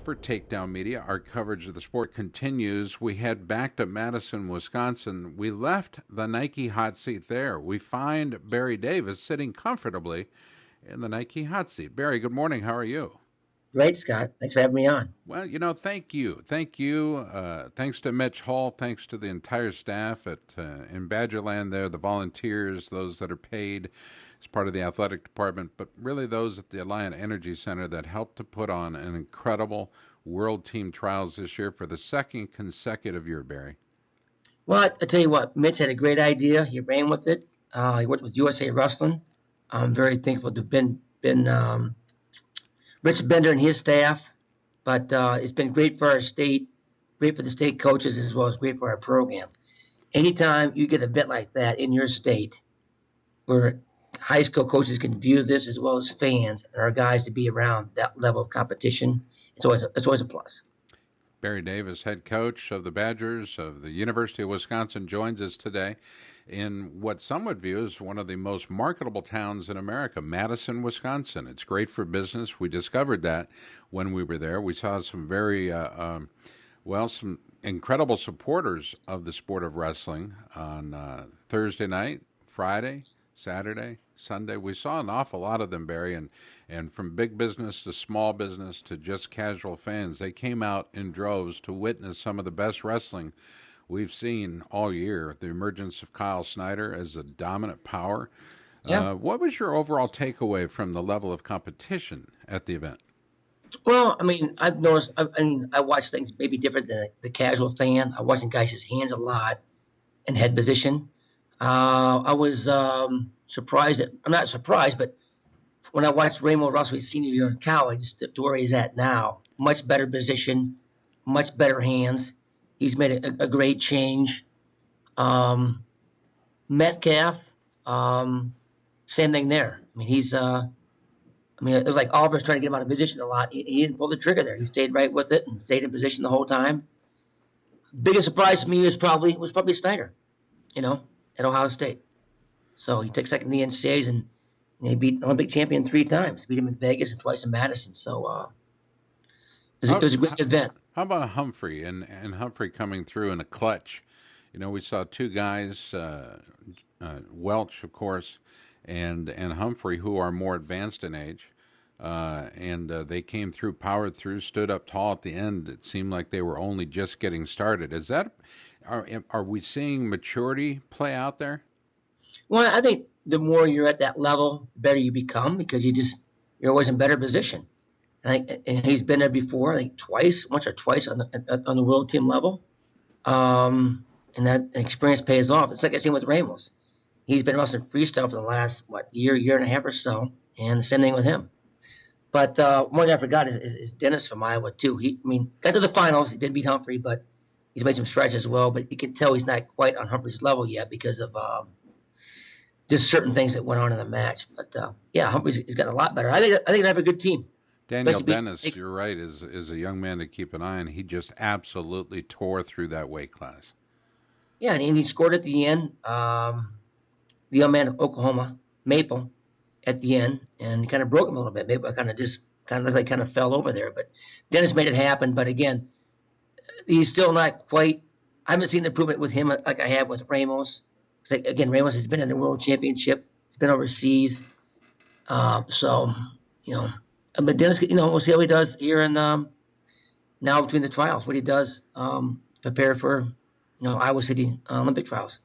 for Takedown Media. Our coverage of the sport continues. We head back to Madison, Wisconsin. We left the Nike hot seat there. We find Barry Davis sitting comfortably in the Nike hot seat. Barry, good morning. How are you? Great, Scott. Thanks for having me on. Well, thank you. Thank you. Thanks to Mitch Hall. Thanks to the entire staff in Badgerland there, the volunteers, those that are paid as part of the athletic department, but really those at the Alliant Energy Center that helped to put on an incredible World Team Trials this year for the second consecutive year, Barry. Well, I tell you what, Mitch had a great idea. He ran with it. He worked with USA Wrestling. I'm very thankful to been Rich Bender and his staff, but it's been great for our state, great for the state coaches, as well as great for our program. Anytime you get an event like that in your state, where high school coaches can view this as well as fans and our guys to be around that level of competition, it's always a plus. Barry Davis, head coach of the Badgers of the University of Wisconsin, joins us today in what some would view as one of the most marketable towns in America, Madison, Wisconsin. It's great for business. We discovered that when we were there. We saw some some incredible supporters of the sport of wrestling on Thursday night, Friday, Saturday, Sunday. We saw an awful lot of them, Barry, and from big business to small business to just casual fans, they came out in droves to witness some of the best wrestling we've seen all year. The emergence of Kyle Snyder as a dominant power. Yeah. What was your overall takeaway from the level of competition at the event? Well, I mean, I've noticed. I watch things maybe different than the casual fan. I watch guys' hands a lot in head position. I was surprised. I'm not surprised, but when I watched Raymond Russell his senior year in college to where he's at now, much better position, much better hands. He's made a great change. Metcalf, same thing there. I mean, it was like Oliver's trying to get him out of position a lot. He didn't pull the trigger there. He stayed right with it and stayed in position the whole time. Biggest surprise to me was probably Snyder, at Ohio State. So he took second in the NCAAs and he beat Olympic champion 3 times. Beat him in Vegas and twice in Madison. So it was a great event. How about Humphrey and Humphrey coming through in a clutch? We saw 2 guys, Welch, of course, and Humphrey, who are more advanced in age. And they came through, powered through, stood up tall at the end. It seemed like they were only just getting started. Are we seeing maturity play out there? Well, I think the more you're at that level, the better you become because you're always in better position. And he's been there before, I think once or twice on the world team level. And that experience pays off. It's like I seen with Ramos. He's been wrestling freestyle for the last, year and a half or so. And the same thing with him. But one thing I forgot is Dennis from Iowa, too. Got to the finals. He did beat Humphrey, but he's made some strides as well. But you can tell he's not quite on Humphrey's level yet because of just certain things that went on in the match. But, Humphrey's gotten a lot better. I think they have a good team. Daniel Dennis, you're right, is a young man to keep an eye on. He just absolutely tore through that weight class. Yeah, and he scored at the end. The young man of Oklahoma, Maple, at the end, and he kind of broke him a little bit. Maple kind of looked like fell over there. But Dennis made it happen. But again, he's still not quite. I haven't seen the improvement with him like I have with Ramos. Again, Ramos has been in the World Championship. He's been overseas. But Dennis, we'll see how he does here in now between the trials, what he does prepare for, Iowa City Olympic trials.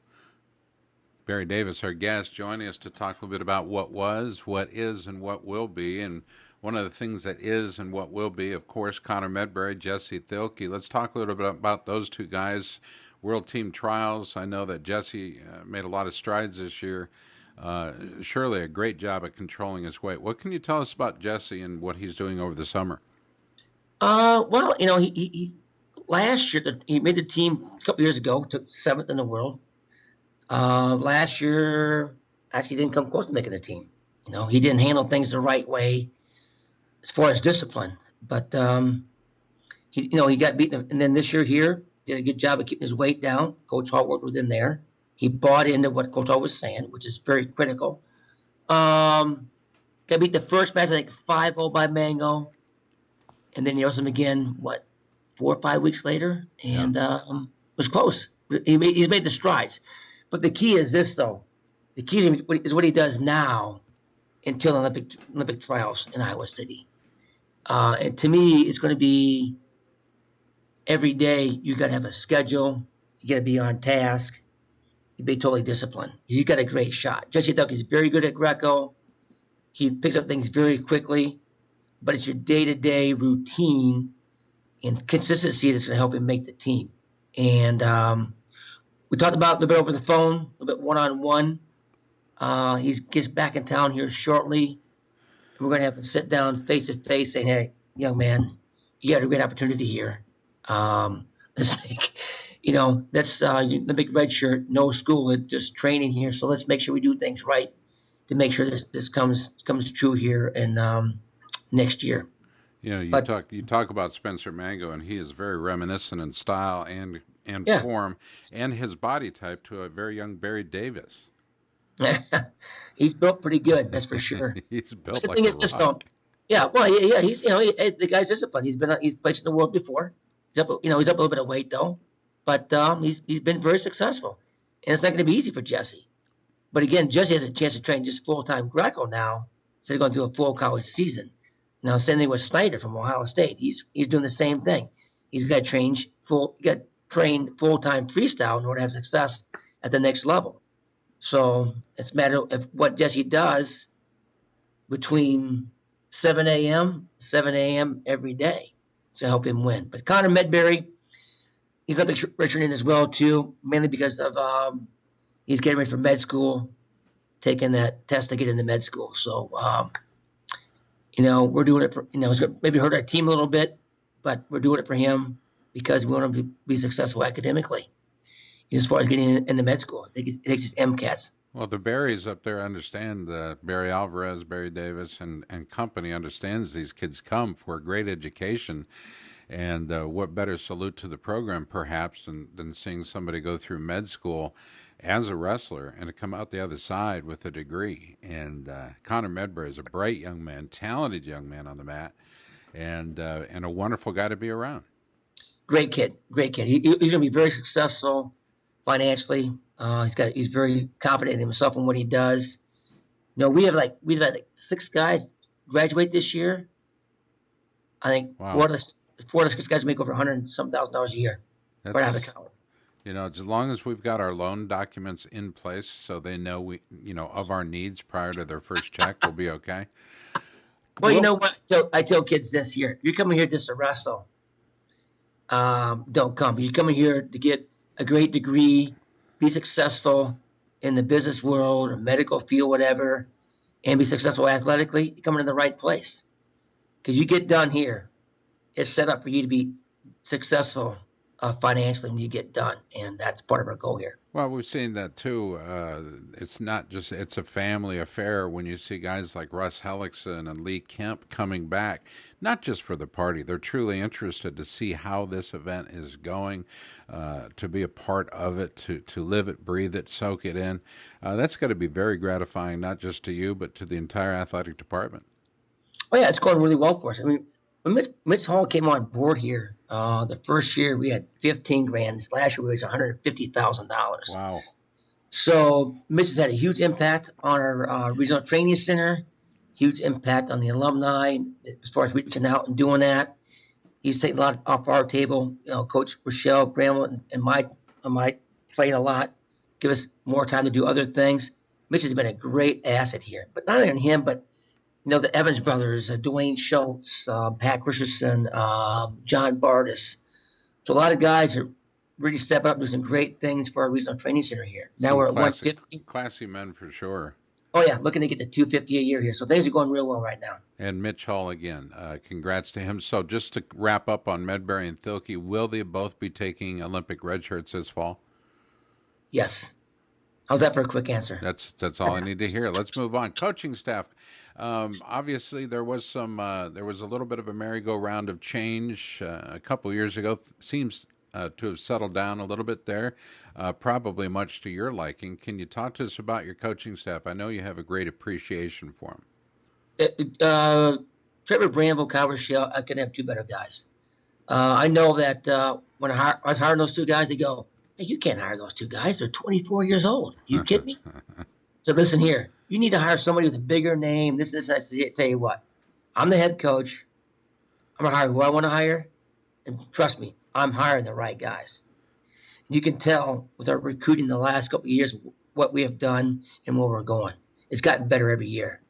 Barry Davis, our guest, joining us to talk a little bit about what was, what is, and what will be. And one of the things that is and what will be, of course, Connor Medbury, Jesse Thielke. Let's talk a little bit about those 2 guys. World Team Trials. I know that Jesse made a lot of strides this year. Surely a great job at controlling his weight. What can you tell us about Jesse and what he's doing over the summer? He last year he made the team a couple years ago, took 7th in the world. Last year actually didn't come close to making the team. He didn't handle things the right way as far as discipline. But he got beaten, and then this year here did a good job of keeping his weight down. Coach Hall worked with him there. He bought into what Coach Hall was saying, which is very critical. Got beat the first match, I think 5-0 by Mango. and then he wrestled him again. What, 4 or 5 weeks later, Yeah. and was close. He's made the strides, but the key is this though. The key is what he does now until Olympic trials in Iowa City. And to me, it's going to be every day. You got to have a schedule. You got to be on task. You be totally disciplined. He's got a great shot. Jesse Duck is very good at Greco. He picks up things very quickly, but it's your day-to-day routine and consistency that's going to help him make the team. And we talked about a little bit over the phone, a little bit one-on-one. He gets back in town here shortly. We're going to have to sit down face to face, saying, "Hey, young man, you got a great opportunity here. Let's make, that's the big red shirt, no school, just training here. So let's make sure we do things right to make sure this comes true here in next year." You But talk about Spencer Mango, and he is very reminiscent in style and yeah, form, and his body type to a very young Barry Davis. he's built pretty good, that's for sure. He's But built the like thing a is, just rock. yeah, well, yeah, he's the guy's disciplined. He's played in the world before. He's up a little bit of weight though, but he's been very successful, and it's not going to be easy for Jesse. But again, Jesse has a chance to train just full time Greco now instead of going through a full college season. Now, same thing with Snyder from Ohio State. He's doing the same thing. He's got to train full time freestyle in order to have success at the next level. So it's a matter of what Jesse does between 7 a.m. every day to help him win. But Connor Medbury, he's up Richard in as well too, mainly because of he's getting ready for med school, taking that test to get into med school. So we're doing it for it's going to maybe hurt our team a little bit, but we're doing it for him because we want him to be successful academically. As far as getting into med school, I think it takes his MCATs. Well, the Barrys up there understand, Barry Alvarez, Barry Davis, and company understands these kids come for a great education. And what better salute to the program, perhaps, than seeing somebody go through med school as a wrestler and to come out the other side with a degree. And Connor Medbury is a bright young man, talented young man on the mat, and a wonderful guy to be around. Great kid. He's going to be very successful financially. He's very confident in himself and what he does. We've had like 6 guys graduate this year. I think Wow. four of the 6 guys make over $100,000 a year That's, right out of college. as long as we've got our loan documents in place, so they know of our needs prior to their first check, we'll be okay. Well, you know what? So I tell kids this year: you're coming here just to wrestle. Don't come. You're coming here to get a great degree, be successful in the business world or medical field, whatever, and be successful athletically. You're coming to the right place because you get done here. It's set up for you to be successful financially when you get done, and that's part of our goal here. Well, we've seen that too. It's not just, it's a family affair when you see guys like Russ Hellickson and Lee Kemp coming back, not just for the party. They're truly interested to see how this event is going, to be a part of it, to live it, breathe it, soak it in. That's got to be very gratifying, not just to you, but to the entire athletic department. Oh yeah, it's going really well for us. I mean, when Mitch Hall came on board here, the first year we had 15 grand. Last year we was $150,000. Wow. So Mitch has had a huge impact on our regional training center, huge impact on the alumni as far as reaching out and doing that. He's taken a lot off our table. Coach Rochelle Bramwell and my plate a lot, give us more time to do other things. Mitch has been a great asset here, but not only him, but the Evans brothers, Dwayne Schultz, Pat Christensen, John Bardis. So a lot of guys are really stepping up, doing some great things for our regional training center here. Now we're at 150. Classy men for sure. Oh yeah, looking to get to 250 a year here. So things are going real well right now. And Mitch Hall again, congrats to him. So just to wrap up on Medbury and Thielke, will they both be taking Olympic red shirts this fall? Yes. How's that for a quick answer? That's all I need to hear. Let's move on. Coaching staff. Obviously, there was a little bit of a merry-go-round of change a couple years ago. Seems to have settled down a little bit there, probably much to your liking. Can you talk to us about your coaching staff? I know you have a great appreciation for them. Trevor Brandville, Kyle Rochelle, I couldn't have two better guys. I know that when I was hiring those two guys, they go, "Hey, you can't hire those two guys. They're 24 years old. You kidding me?" So listen here, you need to hire somebody with a bigger name. This. I tell you what, I'm the head coach. I'm gonna hire who I want to hire, and trust me, I'm hiring the right guys. You can tell with our recruiting the last couple of years what we have done and where we're going. It's gotten better every year.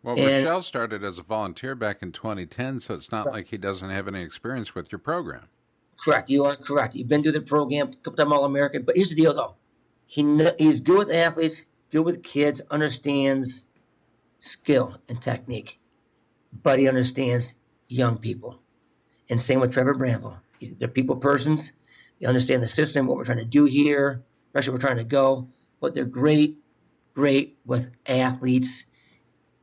Well, And Rochelle started as a volunteer back in 2010, so it's not like he doesn't have any experience with your program. correct, you are correct. You've been through the program, a couple times All-American. But here's the deal, though. He's good with athletes, good with kids, understands skill and technique, but he understands young people. And same with Trevor Bramble. They're people persons. They understand the system, what we're trying to do here, especially we're trying to go. But they're great with athletes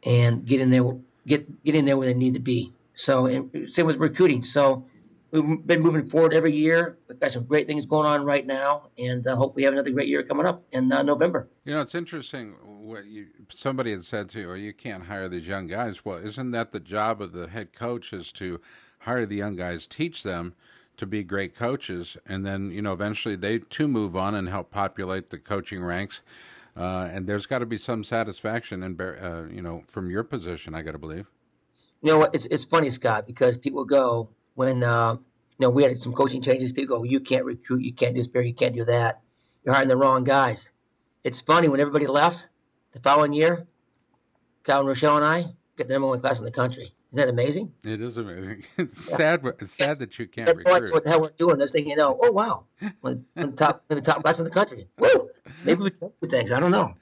and get in there where they need to be. So, and same with recruiting. So, we've been moving forward every year. We've got some great things going on right now, and hopefully have another great year coming up in November. You know, it's interesting what somebody had said to you, or you can't hire these young guys. Well, isn't that the job of the head coach is to hire the young guys, teach them to be great coaches, and then, eventually they too move on and help populate the coaching ranks. And there's got to be some satisfaction in, from your position, I got to believe. You know what? It's funny, Scott, because people go when we had some coaching changes. People go, "You can't recruit, you can't do this, you can't do that. You're hiring the wrong guys." It's funny when everybody left the following year. Kyle and Rochelle and I get the number one class in the country. Isn't that amazing? It is amazing. It's sad. It's sad that you can't That's recruit. what the hell we're doing. This thing, oh wow, the top class in the country. Woo! Maybe we can do things. I don't know.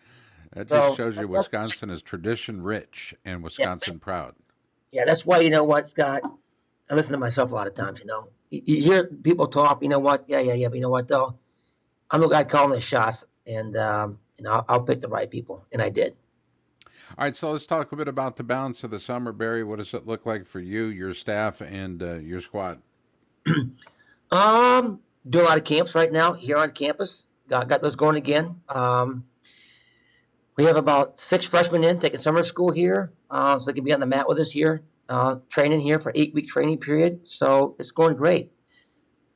That So just shows you Wisconsin is tradition rich and Wisconsin proud. yeah, that's why what, Scott. I listen to myself a lot of times. You hear people talk. You know what? Yeah. But you know what though? I'm the guy calling the shots, and I'll pick the right people, and I did. All right, so let's talk a bit about the balance of the summer, Barry. What does it look like for you, your staff, and your squad? Do a lot of camps right now here on campus. Got those going again. We have about 6 freshmen in taking summer school here, so they can be on the mat with us here, training here for 8-week training period. So it's going great.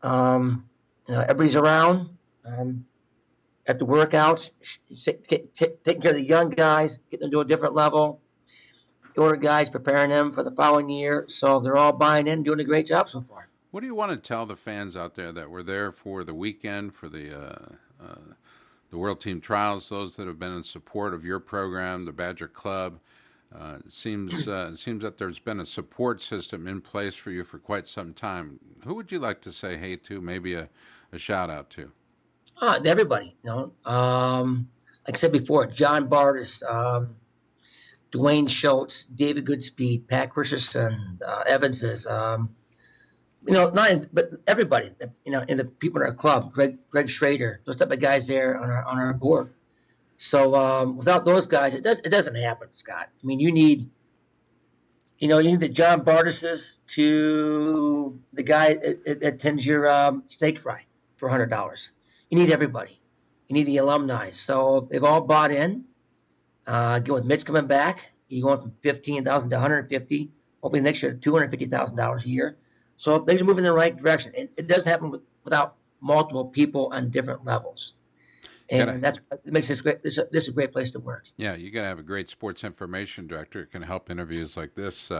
Everybody's around at the workouts, taking care of the young guys, getting them to a different level. The older guys preparing them for the following year. So they're all buying in, doing a great job so far. What do you want to tell the fans out there that were there for the weekend, for the World Team Trials, those that have been in support of your program, the Badger Club? It seems that there's been a support system in place for you for quite some time. Who would you like to say hey to, maybe a shout out to? Everybody, like I said before, John Bardis, Dwayne Schultz, David Goodspeed, Pat Christensen, Evanses, but everybody, and the people in our club, Greg Schrader, those type of guys there on our board. So without those guys, it doesn't happen, Scott. I mean, you need the John Bardises to the guy that attends your steak fry for $100. You need everybody. You need the alumni. So they've all bought in. Again, with Mitch coming back, you're going from $15,000 to $150,000. Hopefully next year, $250,000 a year. So things are moving in the right direction. It doesn't happen without multiple people on different levels. And it makes this great. This is a great place to work. Yeah, you got to have a great sports information director. It can help interviews like this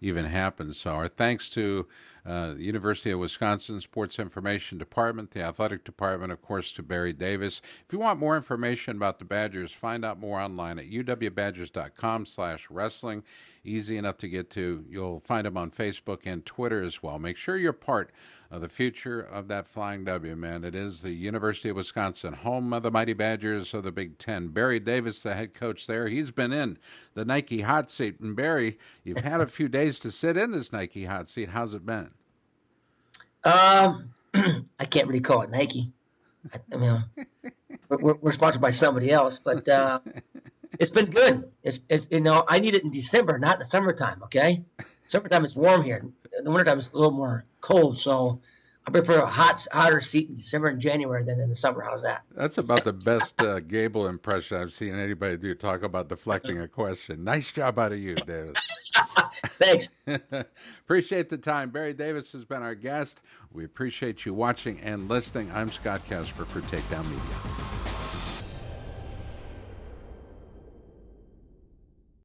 even happen. So our thanks to the University of Wisconsin Sports Information Department, the athletic department, of course, to Barry Davis. If you want more information about the Badgers, find out more online at uwbadgers.com/wrestling. Easy enough to get to. You'll find them on Facebook and Twitter as well. Make sure you're part of the future of that Flying W, man. It is the University of Wisconsin, home of the mighty Badgers of the Big Ten. Barry Davis, the head coach there, he's been in the Nike hot seat. And Barry, you've had a few days to sit in this Nike hot seat. How's it been? I can't really call it Nike. I mean, we're sponsored by somebody else, but it's been good. It's I need it in December, not in the summertime. Okay, summertime is warm here. In the wintertime it's a little more cold, so I prefer a hotter seat in December and January than in the summer. How's that? That's about the best Gable impression I've seen anybody do. Talk about deflecting a question. Nice job out of you, Davis. Thanks. Appreciate the time. Barry Davis has been our guest. We appreciate you watching and listening. I'm Scott Casper for Takedown Media.